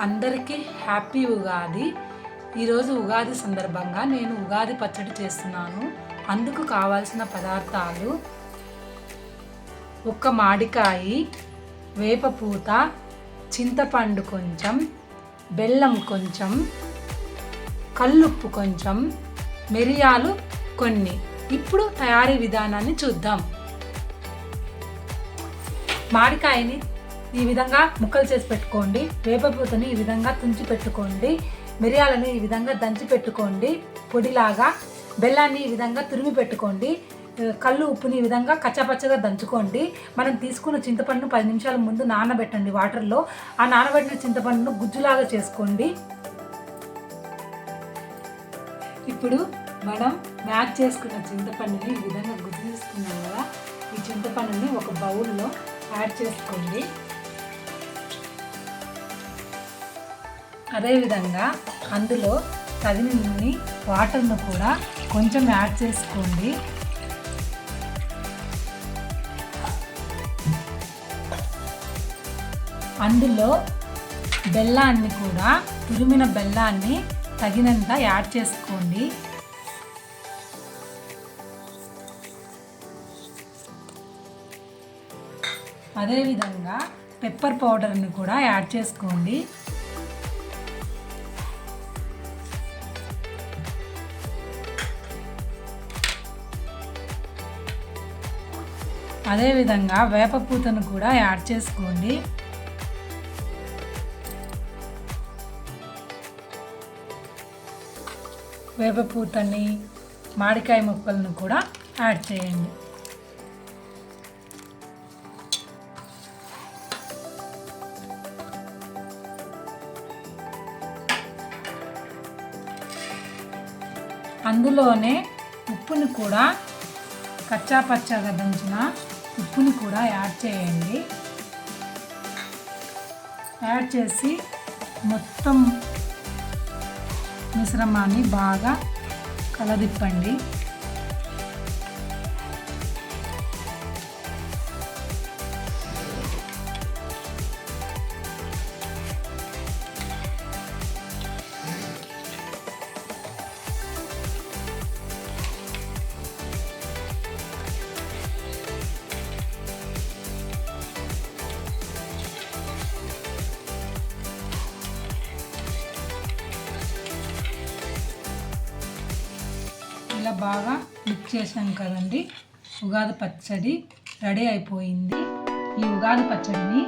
అందరికీ హ్యాపీ ఉగాది. ఈరోజు ఉగాది సందర్భంగా నేను ఉగాది పచ్చడి చేస్తున్నాను. అందుకు కావాల్సిన పదార్థాలు: ఒక మామిడికాయ, వేపపూత, చింతపండు కొంచెం, బెల్లం కొంచెం, కల్లుప్పు కొంచెం, మిరియాలు కొన్ని. ఇప్పుడు తయారీ విధానాన్ని చూద్దాం. మామిడికాయని ఈ విధంగా ముక్కలు చేసి పెట్టుకోండి. వేపపూతని ఈ విధంగా తుంచి పెట్టుకోండి. మిరియాలను ఈ విధంగా దంచి పెట్టుకోండి పొడిలాగా. బెల్లాన్ని ఈ విధంగా తురిమి పెట్టుకోండి. కళ్ళు ఉప్పుని ఈ విధంగా కచ్చాపచ్చగా దంచుకోండి. మనం తీసుకున్న చింతపండును 10 నిమిషాల ముందు నానబెట్టండి వాటర్లో. ఆ నానబెట్టిన చింతపండును గుజ్జులాగా చేసుకోండి. ఇప్పుడు మనం మ్యాచ్ చేసుకున్న చింతపండుని ఈ విధంగా గుజ్జు తీసుకున్నాం కదా, ఈ చింతపండుని ఒక బౌల్లో యాడ్ చేసుకోండి. అదేవిధంగా అందులో తగినన్ని వాటర్ను కూడా కొంచెం యాడ్ చేసుకోండి. అందులో బెల్లాన్ని కూడా, తురిమిన బెల్లాన్ని తగినంత యాడ్ చేసుకోండి. అదేవిధంగా పెప్పర్ పౌడర్ని కూడా యాడ్ చేసుకోండి. అదేవిధంగా వేపపూతను కూడా యాడ్ చేసుకోండి. వేపపూతని, మామిడికాయ ముక్కలను కూడా యాడ్ చేయండి. అందులోనే ఉప్పుని కూడా, కచ్చాపచ్చాగా దంచిన ఉప్పుని కూడా యాడ్ చేయండి. యాడ్ చేసి మొత్తం మిశ్రమాన్ని బాగా కలదిప్పండి. ఇలా బాగా మిక్స్ చేసాం కదండి. ఉగాది పచ్చడి రెడీ అయిపోయింది. ఈ ఉగాది పచ్చడిని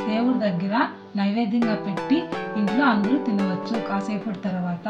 దేవుడి దగ్గర నైవేద్యంగా పెట్టి ఇంట్లో అందరూ తినవచ్చు కాసేపటి తర్వాత.